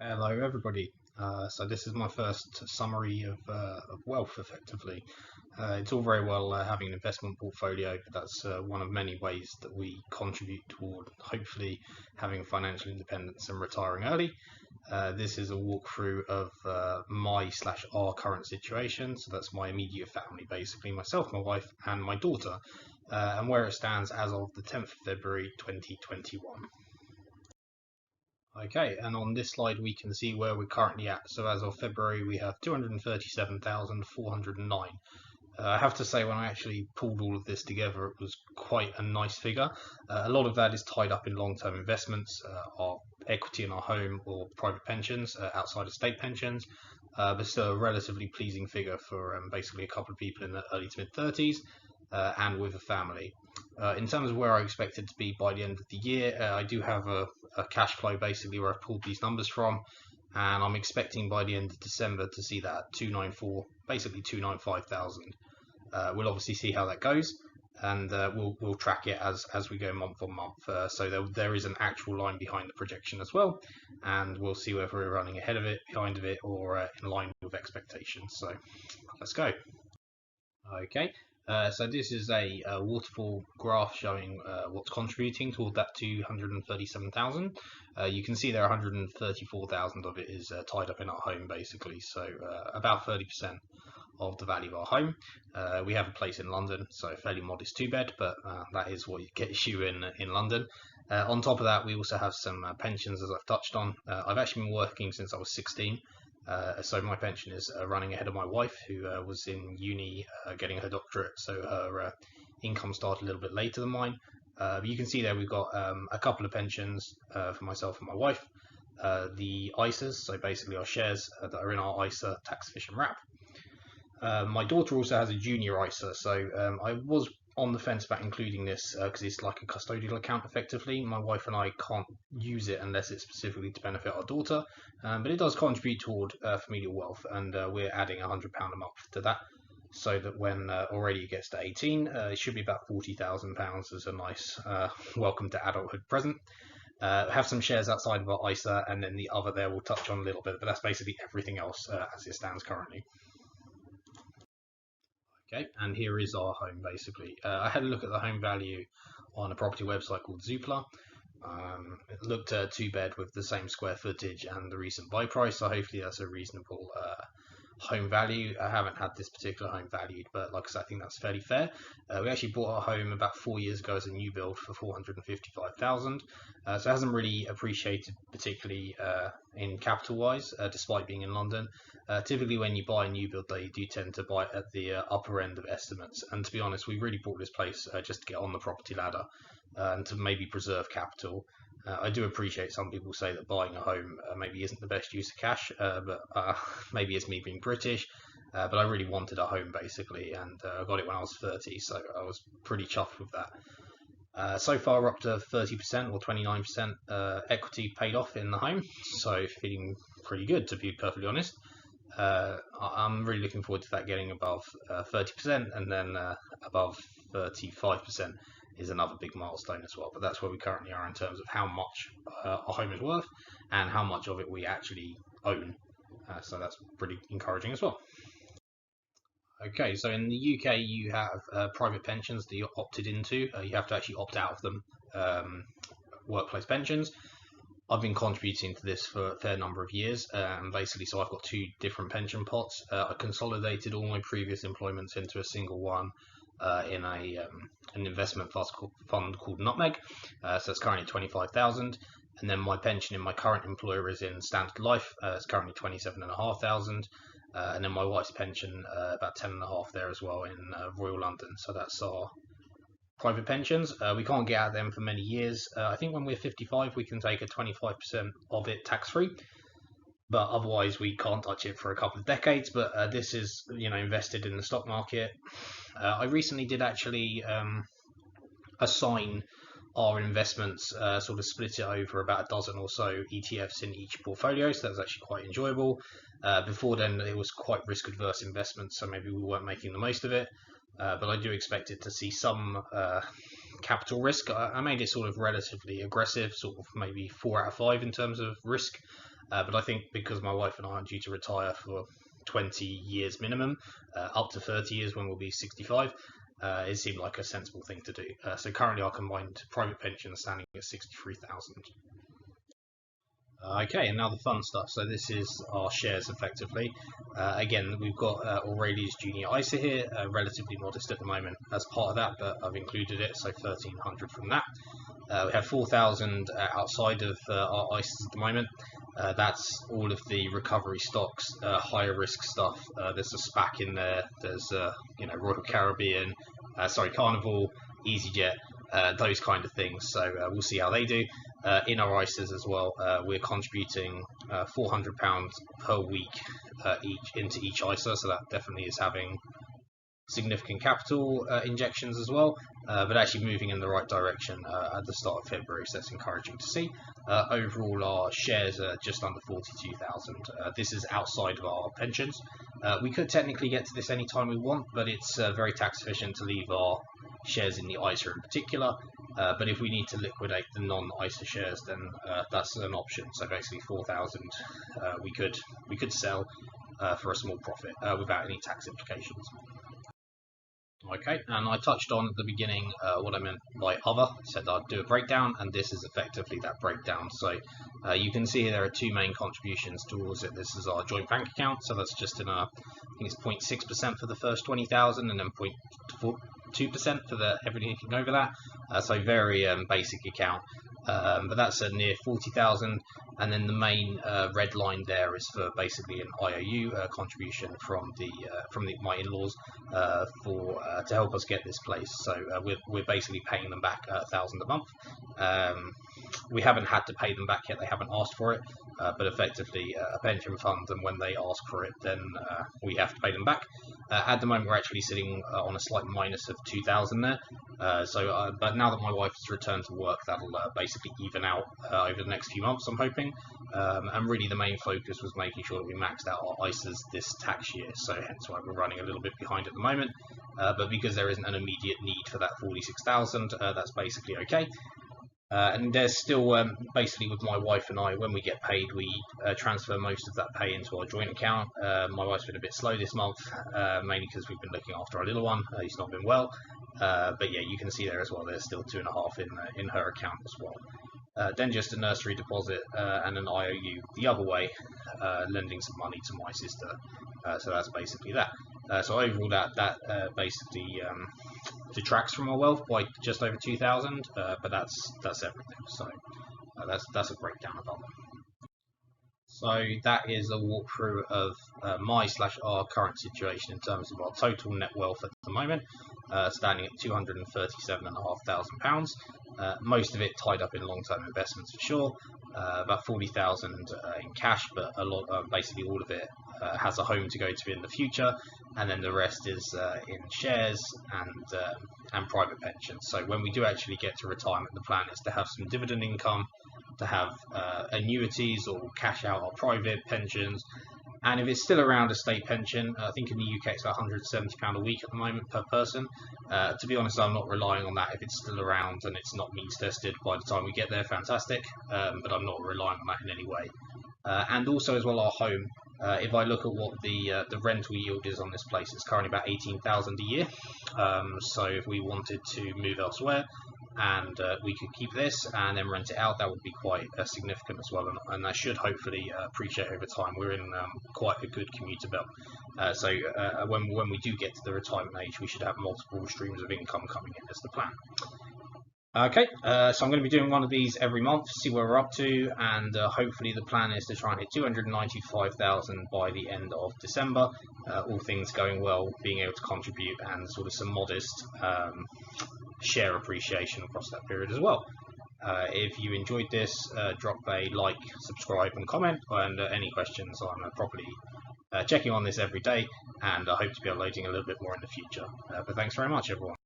Hello, everybody. So this is my first summary of wealth, effectively. It's all very well having an investment portfolio, but that's one of many ways that we contribute toward hopefully having financial independence and retiring early. This is a walkthrough of my/our current situation. So that's my immediate family, basically myself, my wife, and my daughter, and where it stands as of the 10th of February 2021. Okay, and on this slide we can see where we're currently at. So as of February we have 237,409. I have to say, when I actually pulled all of this together, it was quite a nice figure. A lot of that is tied up in long-term investments, our equity in our home or private pensions, outside of state pensions, but still a relatively pleasing figure for basically a couple of people in the early to mid-30s and with a family. In terms of where I expect it to be by the end of the year, I do have a cash flow basically where I've pulled these numbers from, and I'm expecting by the end of December to see that 294, basically 295,000. We'll obviously see how that goes, and we'll track it as we go month on month. So there is an actual line behind the projection as well, and we'll see whether we're running ahead of it, behind of it, or in line with expectations. So let's go. Okay, so this is a waterfall graph showing what's contributing toward that 237,000. You can see there 134,000 of it is tied up in our home, basically, so about 30% of the value of our home. We have a place in London, so a fairly modest two-bed, but that is what gets you in London. On top of that, we also have some pensions, as I've touched on. I've actually been working since I was 16. So my pension is running ahead of my wife, who was in uni getting her doctorate, so her income started a little bit later than mine. But you can see there we've got a couple of pensions for myself and my wife. The ISAs, so basically our shares that are in our ISA tax efficient wrap. My daughter also has a junior ISA, so I was on the fence about including this because it's like a custodial account effectively. My wife and I can't use it unless it's specifically to benefit our daughter, but it does contribute toward familial wealth, and we're adding £100 a month to that, so that when already gets to 18, it should be about £40,000 as a nice welcome to adulthood present. Have some shares outside of our ISA, and then the other there we'll touch on a little bit, but that's basically everything else as it stands currently. Okay, and here is our home basically. I had a look at the home value on a property website called Zoopla. It looked a two-bed with the same square footage and the recent buy price, so hopefully that's a reasonable home value. I haven't had this particular home valued, but like I said, I think that's fairly fair. We actually bought our home about 4 years ago as a new build for 455,000, so it hasn't really appreciated particularly in capital wise, despite being in London. Typically when you buy a new build, they do tend to buy at the upper end of estimates, and to be honest, we really bought this place just to get on the property ladder and to maybe preserve capital. I do appreciate some people say that buying a home maybe isn't the best use of cash, but maybe it's me being British. But I really wanted a home basically, and I got it when I was 30, so I was pretty chuffed with that. So far, we're up to 30% or 29% equity paid off in the home, so feeling pretty good, to be perfectly honest. I'm really looking forward to that getting above 30%, and then above 35% is another big milestone as well. But that's where we currently are in terms of how much our home is worth and how much of it we actually own. So that's pretty encouraging as well. Okay, so in the UK you have private pensions that you're opted into. You have to actually opt out of them. Workplace pensions. I've been contributing to this for a fair number of years, and basically, so I've got two different pension pots. I consolidated all my previous employments into a single one in an investment fund called Nutmeg. So it's currently 25,000, and then my pension in my current employer is in Standard Life. It's currently 27,500, and then my wife's pension about 10.5 there as well in Royal London. So that's our private pensions. We can't get at them for many years. I think when we're 55 we can take a 25% of it tax-free, but otherwise we can't touch it for a couple of decades. But this is, invested in the stock market. I recently did actually assign our investments, sort of split it over about a dozen or so ETFs in each portfolio, so that was actually quite enjoyable. Before then it was quite risk adverse investments, so maybe we weren't making the most of it. But I do expect it to see some capital risk. I made it sort of relatively aggressive, sort of maybe 4 out of 5 in terms of risk. But I think because my wife and I are due to retire for 20 years minimum, up to 30 years when we'll be 65, it seemed like a sensible thing to do. So currently our combined private pension is standing at 63,000. Okay, and now the fun stuff. So this is our shares effectively. Again, we've got Aurelia's Junior ISA here, relatively modest at the moment as part of that, but I've included it, so 1,300 from that. We have 4,000 outside of our ISAs at the moment. That's all of the recovery stocks, higher risk stuff. There's a SPAC in there. There's Royal Caribbean, Carnival, EasyJet, those kind of things. So we'll see how they do. In our ISAs as well, we're contributing £400 per week into each ISA, so that definitely is having significant capital injections as well, but actually moving in the right direction at the start of February, so that's encouraging to see. Overall, our shares are just under 42,000. This is outside of our pensions. We could technically get to this anytime we want, but it's very tax efficient to leave our shares in the ISA in particular. But if we need to liquidate the non-ISA shares, then that's an option. So basically 4,000 we could sell for a small profit without any tax implications. Okay, and I touched on at the beginning what I meant by other. I said I'd do a breakdown, and this is effectively that breakdown. So you can see there are two main contributions towards it. This is our joint bank account, so that's just in I think it's 0.6% for the first 20,000, and then 0.2% for everything over that. So very basic account. But that's at near 40,000, and then the main red line there is for basically an IOU contribution from my in-laws to help us get this place. So we're basically paying them back £1,000 a month. We haven't had to pay them back yet; they haven't asked for it, but effectively a pension fund, and when they ask for it, then we have to pay them back. At the moment, we're actually sitting on a slight minus of 2,000 there. But now that my wife has returned to work, that'll basically even out over the next few months, I'm hoping. And really the main focus was making sure that we maxed out our ISAs this tax year, so hence why we're running a little bit behind at the moment. But because there isn't an immediate need for that 46,000, that's basically okay. And there's still, basically with my wife and I, when we get paid, we transfer most of that pay into our joint account. My wife's been a bit slow this month, mainly because we've been looking after our little one. He's not been well. But yeah, you can see there as well, there's still 2.5 in her account as well. Then just a nursery deposit and an IOU the other way, lending some money to my sister. So that's basically that. So overall, that basically detracts from our wealth by just over 2,000, but that's everything. So that's a breakdown of other. So that is a walkthrough of our current situation in terms of our total net wealth at the moment, standing at £237,500. Most of it tied up in long-term investments for sure, about 40,000 in cash, but basically all of it has a home to go to in the future, and then the rest is in shares and private pensions. So when we do actually get to retirement, the plan is to have some dividend income, to have annuities or cash out our private pensions, and if it's still around a state pension, I think in the UK it's about £170 a week at the moment per person. To be honest, I'm not relying on that. If it's still around and it's not means tested by the time we get there, fantastic, but I'm not relying on that in any way. And also as well, our home, if I look at what the rental yield is on this place, it's currently about 18,000 a year. So if we wanted to move elsewhere and we could keep this and then rent it out, that would be quite significant as well, and that should hopefully appreciate over time. We're in quite a good commuter belt, so when we do get to the retirement age, we should have multiple streams of income coming in as the plan. Okay, so I'm going to be doing one of these every month, see where we're up to, and hopefully the plan is to try and hit 295,000 by the end of December, all things going well, being able to contribute and sort of some modest share appreciation across that period as well. If you enjoyed this, drop a like, subscribe and comment, and any questions, I'm properly checking on this every day, and I hope to be uploading a little bit more in the future. But thanks very much everyone.